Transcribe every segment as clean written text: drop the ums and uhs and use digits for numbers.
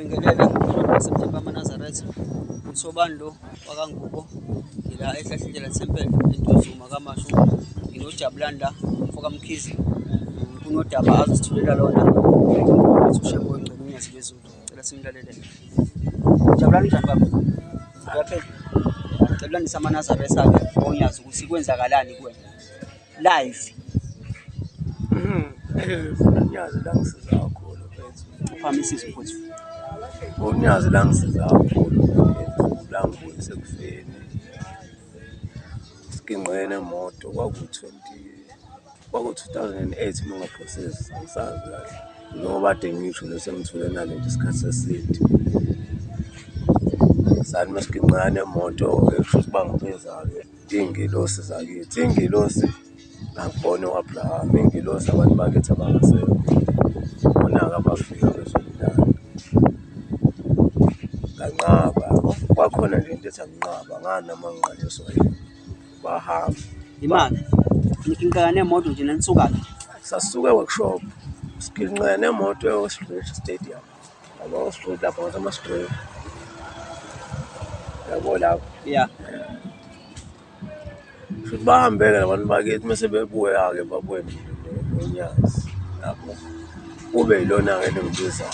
Ngiyabingelela September amaNazaretha usobani lo wakangubo ngila ehlahlindlela Temple entozuma kamashu nginojabulani la mfoka Mkhize kunodaba azosithulela lona ushembo wengcebo uNyazi Lwe ZULU cela simlalele Jabulani njani baba uyaphela ngicela nisamaNazaretha ke uNyazi ukuthi kwenzakalani kuwena live uNyazi la ngisiza kakhulu mfethu uphamisa futhi uNyazi la ngisiza kakhulu mfethu la ngibuyise ekufeni sikingqene emoto kwaku-2008 ngingaphosisi angisazi kahle ngoba ade ngisho lesengithule nalento isikhathi seside sani masikingqane emoto kusho bangibeza-ke iy'ngilosi zakithi iy'ngilosi ngakubona u-Abraham iy'ngilosi abantu bakithi abangasekho bona-ke abafika bezobulala nganqaba kwakhona nje into ethi anginqaba nganama ngiqaliswa yini bahamba imali nikinqane emoto nje nanisukaphi sasuke workshop sikinqane emoto e-Street Stadium yabo street lapho ngama-street yabo lapho yeah futhi bahambeke labantu bakithi mase bebuya-ke babuye noNyazi lapho kube yilona-ke elingibizayo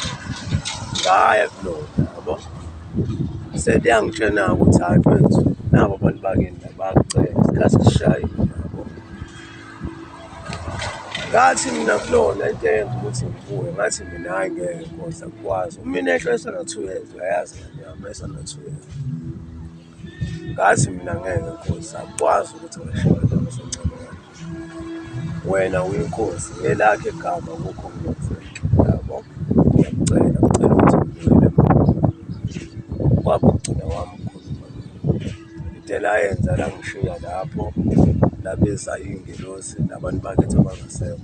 ngaya kulona yabo seliyangitshena-ke ukuthi hayi mfethu nabo abantu bakini bakucela isikhathi sishayile yabo ngathi mina kulona into eyenza ukuthi ngibuye ngathi mina hayi ngeke nkosi akukwazi uminehlo esana-2 years uyayazi nganyama esana-2 years ngathi mina ngeke nkosi akukwazi ukuthi ngashayela ngasoncane wena uyinkosi ngelakho igama kukho ngiyakufeka yabo ngiyacela ukuthi ngibuyele kwabo ugcina wami ukhuluma into la yenza la ngishiya lapho labeza iy'ngilosi nabantu bakithi abangasekho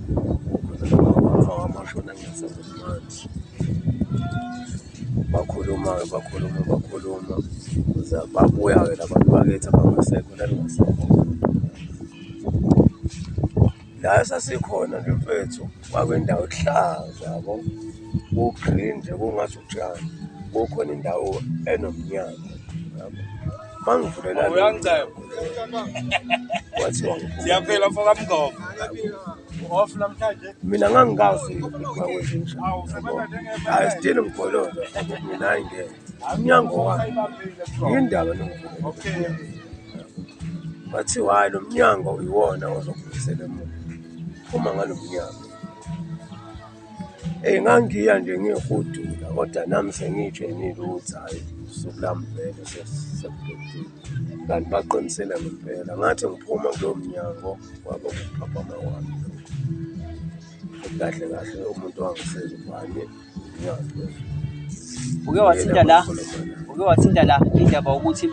khona amashona angasekho manje bakhuluma-ke bakhuluma babuya-ke labantu bakithi abangasekho lalingasekho la esasikhona nje mfethu kwakwendawo ehlaza yabo ku-green nje kungathi utshani kukhona indawo enomnyango yabo mangivulela kwathiwa siyaphela mfoka Mngoma off namhlanje mina ngangikazi kwakwenje hayi sidile ngigoloza mina hayi ngeke umnyango wami yindaba nongivulele bathiwa hayi lo mnyango iwona ozokubuyisela emuva uma ngalo mnyango ngangiya nje ngiyehudula kodwa nami sengiyitshenile ukuthi hayi usuku lami vele sesekudedile kanti baqinisele ngempela ngathi ngiphuma kulowo mnyango kwaba kuphaphama wami kahle kahle umuntu wangisiza ubani uNyazi uke wathinta la indaba ukuthi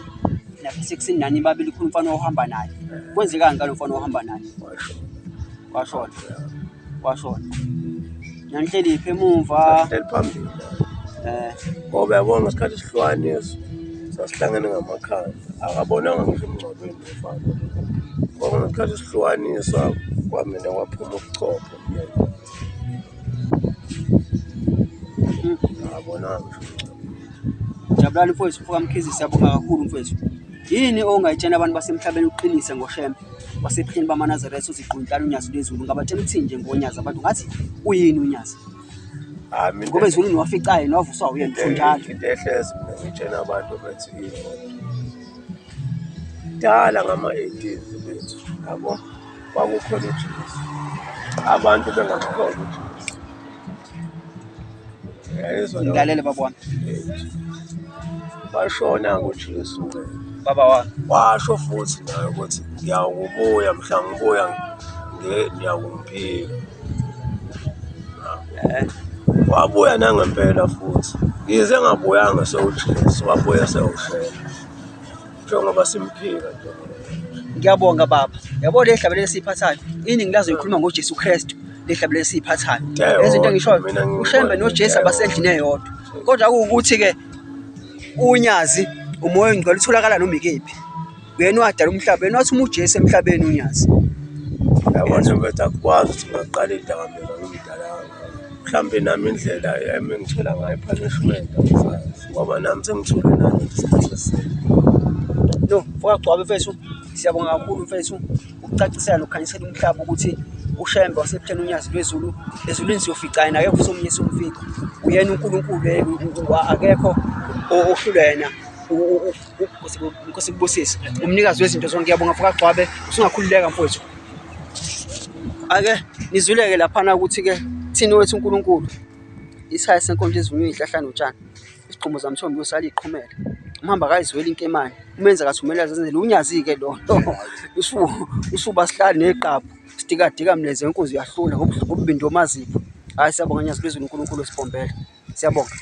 lapha sekusinani babili khona umfana ohamba naye kwenzekani ngalo mfana ohamba naye washona nanihleli iphi emuva phambili ngoba yabona ngesikhathi sihlukaniso sasihlangene ngamakhanda akabonanga ngisho emngcwabeni nofana ngoba ngesikhathi sihlukaniswa kwamina kwaphuma ubuchopho akabonanga ngisho Jabulani mfowethu mfoka Mkhize siyabonga kakhulu mfowethu yini ongayitshela abantu basemhlabeni uqinise ngoshembe wasephini bamaNazaretha uziquntlana uNyazi Lwe ZULU ngabatshela ukuthi nje ngoNyazi abantu ngathi uyini uNyazi ngoba ezulwini waficayo nowavuswa uyena njalo into ehlezi mina ngitshena abantu bethi dala ngama-80s bethu yabo kwakukhona uJesu abantu bengamkholwa uJesu ngilalele baba wami bashona ngoJesu baba wami washo futhi naye ukuthi ngiyawubuya mhla ngibuya ngiyakumphika wabuya nangempela futhi ngize ngabuyanga sewuJesu wabuya sewushela njengoba simphika nje ngiyabonga baba yabo lehlabele esiphathayo ini ngilazo ikhuluma ngoJesu Kristu lehlabele esiphathayo lezinto engishoyo ushembe noJesu abasendlini eyodwa kodwa ukuthi ke uNyazi umoya ongcwele utholakala noma ikephi wena wadala umhlaba wena wathi uJesu emhlabeni uNyazi yabona bethu akukwazi ukuthi ngaqala idakamizwa ngomdala mhlawumbe nami indlela yami engithola ngayo i-punishment angisazi ngoba nami sengithule nami isikhathi eside. No, mfoka Gcwabe mfethu, siyabonga kakhulu mfethu ukucacisela nokukhanyisela umhlaba ukuthi uShembe wasebutheni uNyazi Lwe ZULU ezulwini siyofica yena akekho somunye somfika. Uyena uNkulunkulu akekho ohlula yena Nkosi kubusisa umnikazi wezinto zonke. Ngiyabonga mfoka Gcwabe usungakhululeka mfowethu. Ake nizuleke laphana ukuthi-ke thina wethu uNkulunkulu isihaya senkonzo ezivunywe izihlahla notshani isigqumo zamthombi yosala iqhumele umhamba akayizweli inkemane umenza kathumela zenzele uNyazi-ke lo usuba sihlali neqaphu sidikadika mleze wenkozi uyahlula ngobubindi omazipho. Hayi siyabonga Nyazi Lwe ZULU uNkulunkulu wesibhombela, siyabonga.